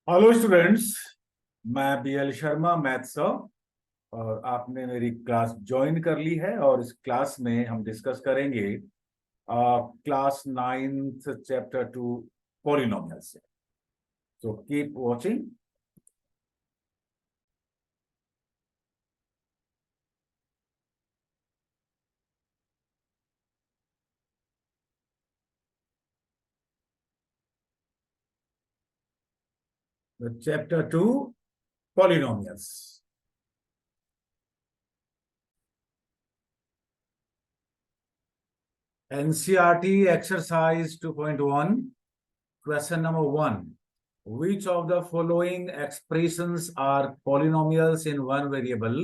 Hello students. मैं BL Sharma math sir. और आपने मेरी क्लास ज्वाइन कर ली है और इस क्लास में हम डिस्कस करेंगे class 9th chapter 2 polynomials. So keep watching. Chapter 2 polynomials. NCERT exercise 2.1 question number 1. Which of the following expressions are polynomials in one variable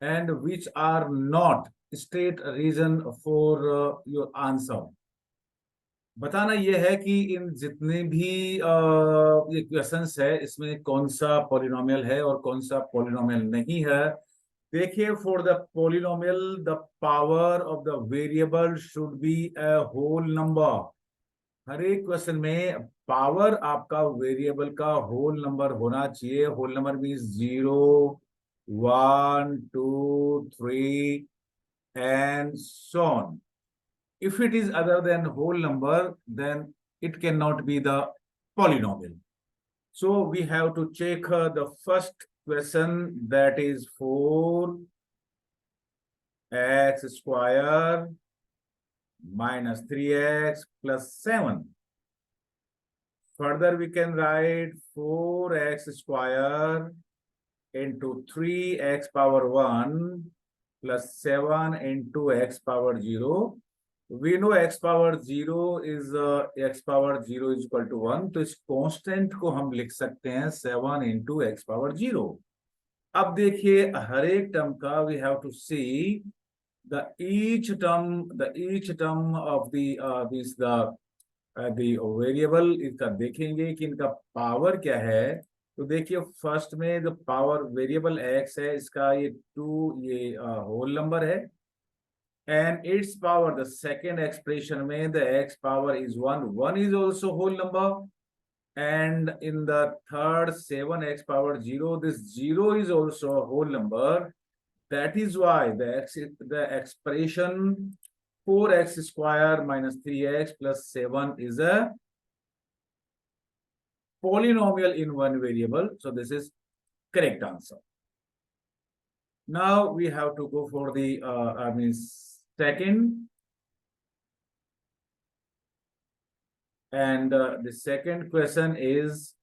and which are not? State a reason for your answer. बताना यह है कि इन जितने भी ये questions है इसमें कौन सा पॉलिनोमियल है और कौन सा पॉलिनोमियल नहीं है। देखिए, for the polynomial the power of the variable should be a whole number. हर एक क्वेश्चन में पावर आपका वेरिएबल का होल नंबर होना चाहिए। Whole number means 0, 1, 2, 3 and so on. If it is other than whole number, then it cannot be the polynomial. So we have to check the first question, that is 4x square minus 3x plus 7. Further, we can write 4x square into 3x power 1 plus 7 into x power 0. We know x power 0 is x power 0 is equal to 1. तो इस constant को हम लिख सकते हैं 7 into x power 0. अब देखिए, हर एक टर्म का we have to see the each term of the variable इसका देखेंगे कि इनका पावर क्या है। तो देखिए, फर्स्ट में जो पावर वेरिएबल x है इसका ये 2 ये होल नंबर है and its power, the second expression में the x power is 1 is also whole number, and in the third 7x power 0, this 0 is also a whole number. That is why the expression 4x square minus 3x plus 7 is a polynomial in one variable. So this is correct answer. Now we have to go for the second, and the second question is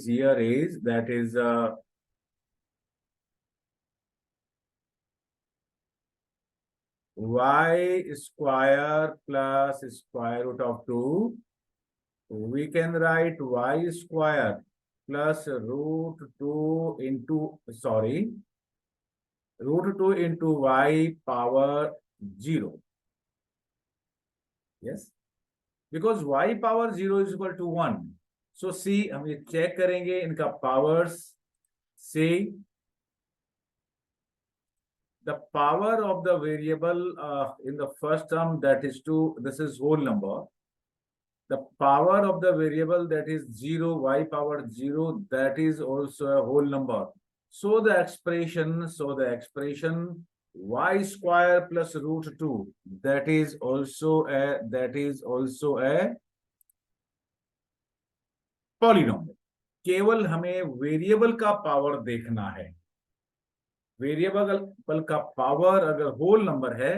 here is that is y square plus square root of 2. We can write y square plus root 2 into root 2 into y power 0. Yes, because y power 0 is equal to 1. So see, हम ये check करेंगे इनका powers. See, the power of the variable in the first term, that is 2, this is whole number. The power of the variable, that is 0, y power 0, that is also a whole number. So the expression y square plus root 2, that is also a polynomial. केवल हमें variable का power देखना है। Variable का power अगर whole number है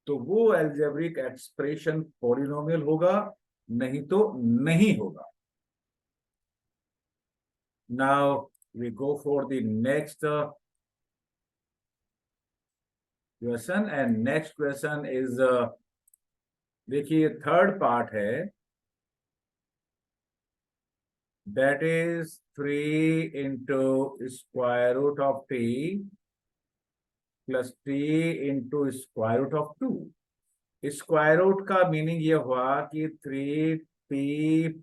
तो वो अलजेब्रिक एक्सप्रेशन पॉलिनोमियल होगा, नहीं तो नहीं होगा। Now we go for the next question, and next question is देखिए थर्ड पार्ट है, that is 3 into square root of t plus t into square root of 2. Square root का meaning ये हुआ कि 3t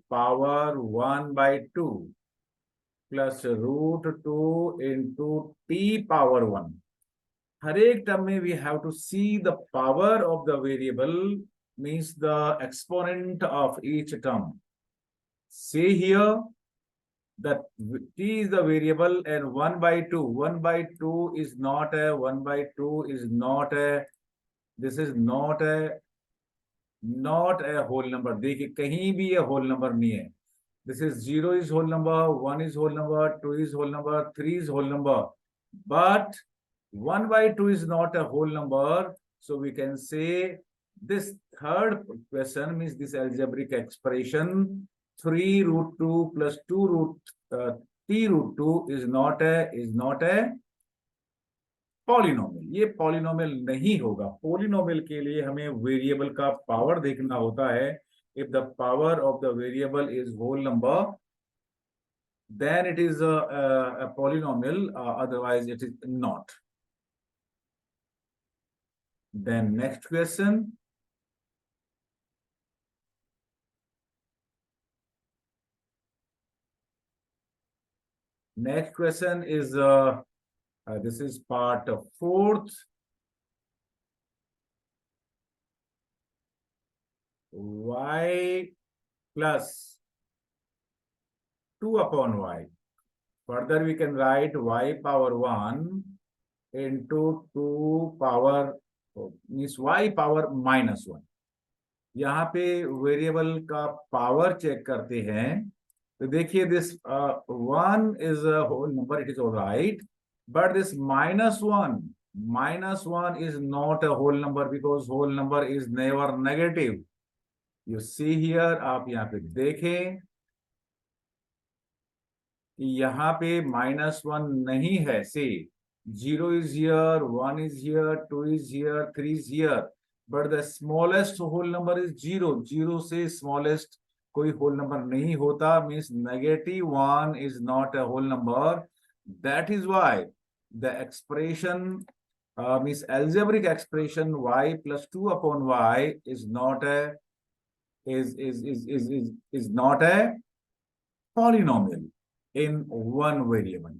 power 1/2 plus root 2 into t power 1. हर एक term में we have to see the power of the variable, means the exponent of each term. See here, The t is the variable and 1 by 2. 1 by 2 is not a, 1 by 2 is not a, this is not a whole number. देखिए कहीं भी ये whole number नहीं है. This is 0 is whole number, 1 is whole number, 2 is whole number, 3 is whole number. But 1 by 2 is not a whole number. So we can say this third question means this algebraic expression 3 root 2 plus 2 root t root 2 is not a polynomial. ये polynomial नहीं होगा. Polynomial के लिए हमें variable का power देखना होता है. If the power of the variable is whole number, then it is a polynomial, otherwise it is not. Then next question. Next question is, this is part of fourth. Y plus 2 upon y. Further, we can write y power 1 into 2 power, means y power minus 1. यहाँ पे variable का power check करते हैं. तो देखिए this 1 is a whole number, it is all right, but this minus 1 is not a whole number because whole number is never negative. You see here, आप यहाँ पे देखें कि यहाँ पे -1 नहीं है. से 0 is here, 1 is here, 2 is here, 3 is here, but the smallest whole number is 0. 0 से smallest कोई whole number नहीं होता, means -1 is not a whole number. That is why the expression, means algebraic expression y plus 2 upon y is not a not a polynomial in one variable.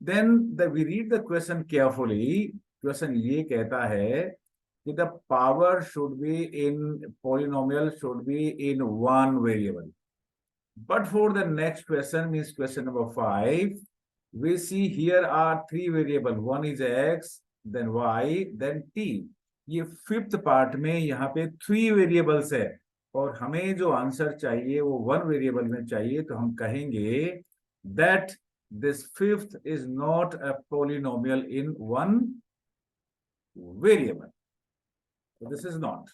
Then we read the question carefully. Question ये कहता है कि the power should be in polynomial should be in one variable. But for the next question, means question number 5, we see here are 3 variables. One is x, then y, then t. ये fifth part में यहाँ पे 3 variables है और हमें जो answer चाहिए वो 1 variable में चाहिए. तो हम कहेंगे that this fifth is not a polynomial in one variable. So this is not.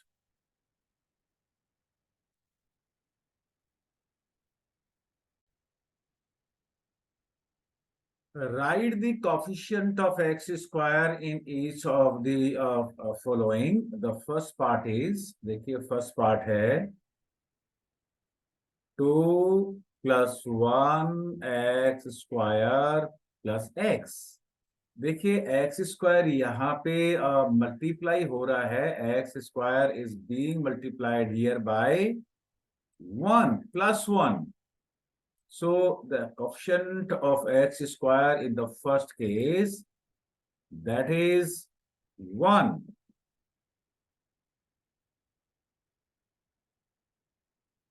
Write the coefficient of x square in each of the following. The first part is, देखिए first part है 2 plus 1 x square plus x. देखिए x square यहाँ पे multiply हो रहा है. x square is being multiplied here by 1 plus 1. So the coefficient of x square in the first case, that is 1.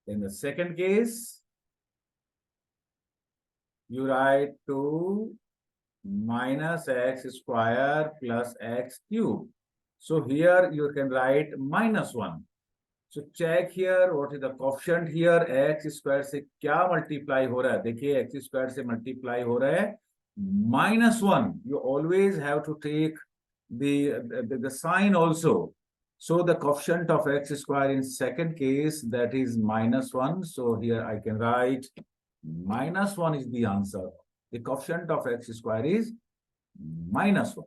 In the second case, you write 2 minus x square plus x cube. So here you can write -1. So check here what is the coefficient here. x square से क्या multiply हो रहा है? देखिए x square से multiply हो रहा है -1. You always have to take the sign also. So the coefficient of x square in second case, that is -1. So here I can write -1 is the answer. The coefficient of x square is -1.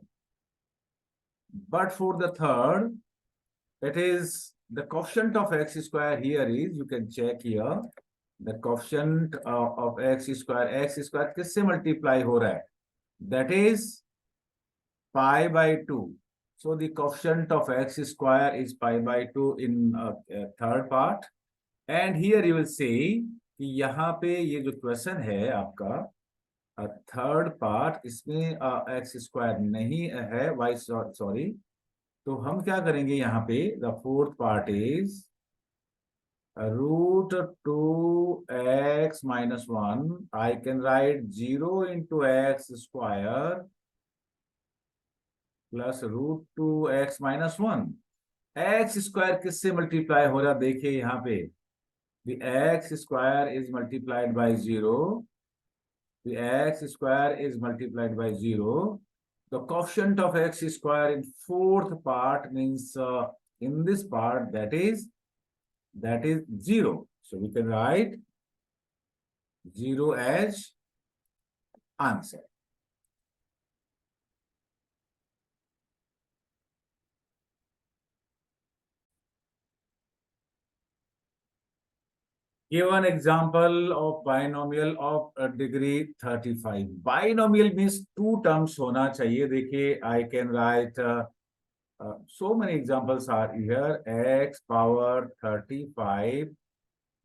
But for the third, it is the coefficient of x square here is, you can check here, the coefficient of x square किससे multiply हो रहा है? That is pi by 2. So the coefficient of x square is pi by 2 in third part. And here you will see कि यहाँ पे ये जो question है आपका थर्ड पार्ट, इसमें x स्क्वायर नहीं है, y सॉरी. तो हम क्या करेंगे यहाँ पे, the fourth part is root 2x minus 1, I can write 0 into x square plus root 2x minus 1. x square किससे मल्टीप्लाई हो रहा देखिए यहाँ पे, the x square is multiplied by 0. The x square is multiplied by 0. The coefficient of x square in fourth part means in this part that is 0. So we can write 0 as answer. Give an example of binomial of degree 35. Binomial means two terms होना चाहिए. देखिए, I can write so many examples are here. X power 35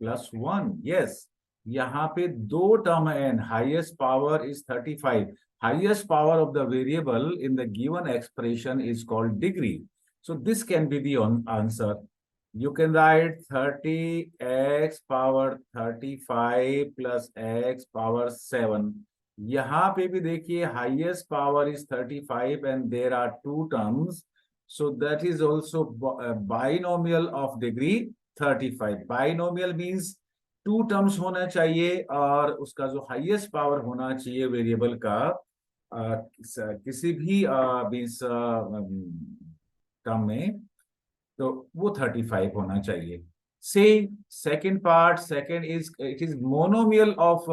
plus 1. Yes, यहाँ पे दो term है and highest power is 35. Highest power of the variable in the given expression is called degree. So this can be the answer. You can write 30x power 35 plus x power 7. यहाँ पे भी देखिए highest power is 35 and there are two terms. So that is also a binomial of degree 35. Binomial means two terms होना चाहिए और उसका जो highest power होना चाहिए वेरिएबल का किसी भी मीन्स टर्म में, तो वो 35 होना चाहिए. Say second part, second is it is monomial of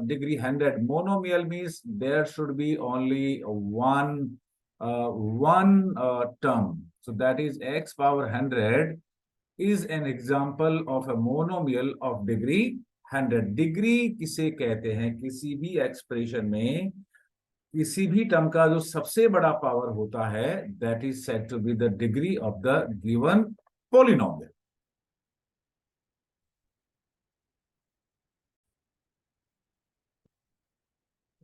degree 100. Monomial means there should be only one term. So that is x power 100 is an example of a monomial of degree 100. Degree किसे कहते हैं? किसी भी expression में किसी भी term का जो सबसे बड़ा पावर होता है that is said to be the degree of the given polynomial.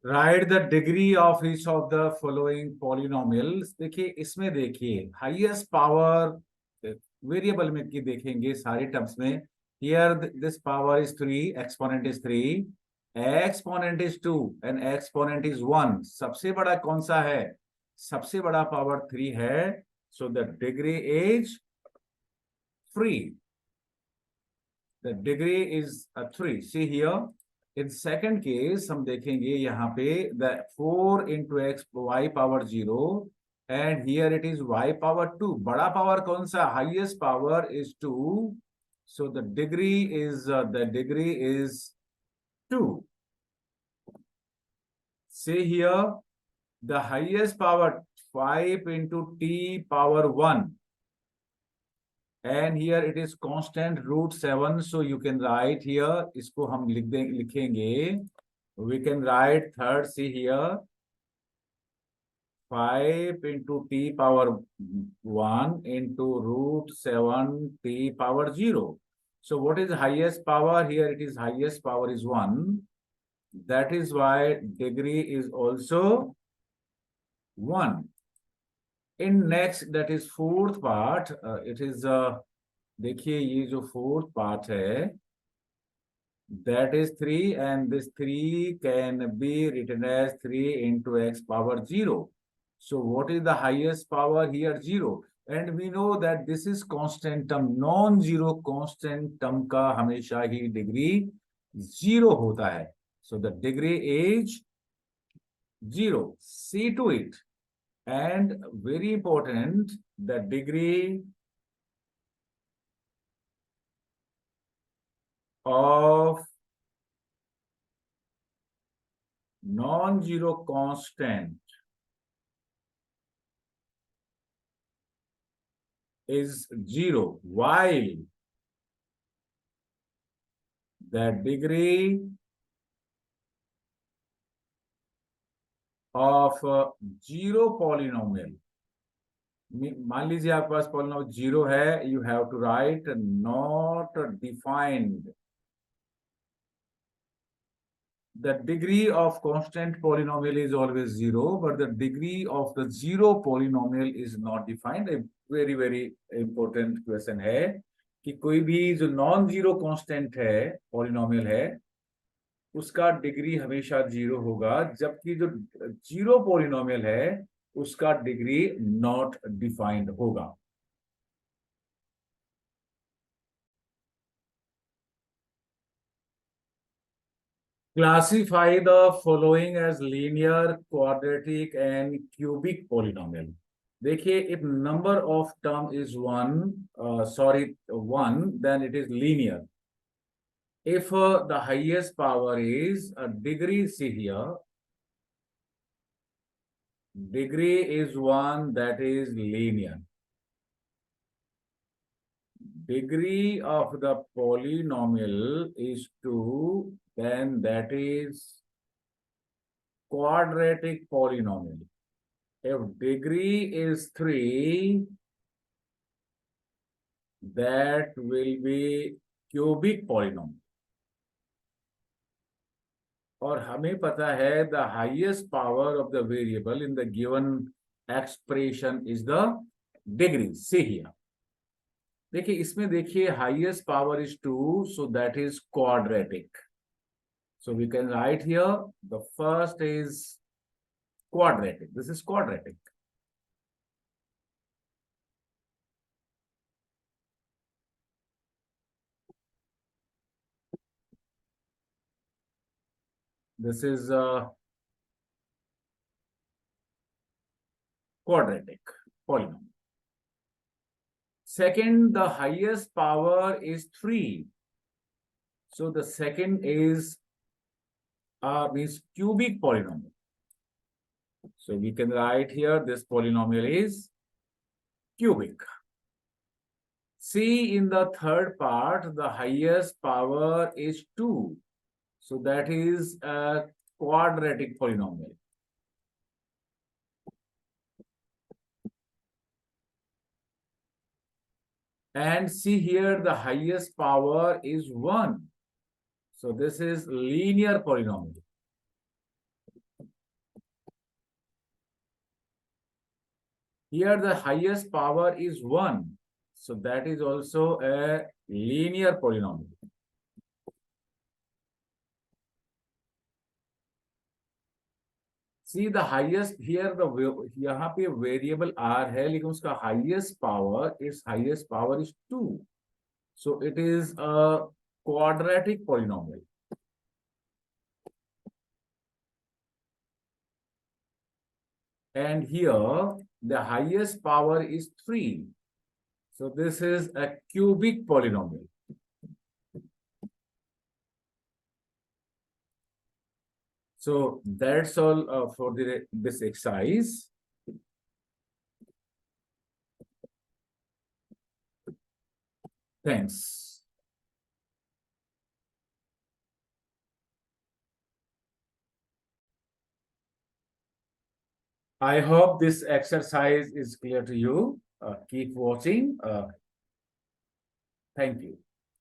Write the degree of each of the following polynomials. देखिए इसमें देखिए हाईएस्ट पावर वेरिएबल में की देखेंगे सारे टर्म्स में. Here this power is 3, exponent is 3, exponent is 2 and exponent is 1. सबसे बड़ा कौन सा है? सबसे बड़ा पावर 3 है. So the degree is 3. The degree is 3. See here. In second case हम देखेंगे यहाँ पे the 4 into x y power 0 and here it is y power 2. बड़ा पावर कौन सा? Highest power is 2. So the degree is 2. See here, the highest power 5 into t power 1. And here it is constant root 7. So you can write here, इसको हम लिखेंगे. We can write third, see here, 5 into t power 1 into root 7 t power 0. So what is the highest power? Here it is highest power is 1. That is why degree is also 1. In next, that is fourth part, it is देखिए ये जो fourth part है, that is 3 and this 3 can be written as 3 into x power 0. So what is the highest power here? 0. And we know that this is constant term. Non-zero constant term का हमेशा ही degree 0 होता है. So the degree is 0. See to it. And very important, the degree of non-zero constant is 0, while the degree of zero polynomial, मान लीजिए आपके पास polynomial 0 है, you have to write not defined. The degree of constant polynomial is always 0, but the degree of the zero polynomial is not defined. A very important question है कि कोई भी जो non zero constant है, polynomial है, उसका degree हमेशा 0 होगा, जबकि जो जीरो पॉलिनोमियल है उसका डिग्री नॉट डिफाइंड होगा। Classify the following as linear, quadratic, and cubic polynomial. देखिए, if number of term is one, then it is linear. If the highest power is a degree, see here, degree is 1, that is linear. Degree of the polynomial is 2, then that is quadratic polynomial. If degree is 3, that will be cubic polynomial. और हमें पता है the highest power of the variable in the given expression is the degree. See here. देखिए, इसमें देखिए highest power is 2, so that is quadratic. So we can write here the first is quadratic. This is quadratic. This is quadratic polynomial. Second, the highest power is 3. So the second is means cubic polynomial. So we can write here this polynomial is cubic. See, in the third part, the highest power is 2. So that is a quadratic polynomial. And see here, the highest power is 1. So this is linear polynomial. Here the highest power is 1. So that is also a linear polynomial. See the highest here, the यहाँ पे variable r है, लेकिन उसका highest power is 2. So it is a quadratic polynomial. And here the highest power is 3. So this is a cubic polynomial. So that's all for this exercise. Thanks. I hope this exercise is clear to you. Keep watching. Thank you.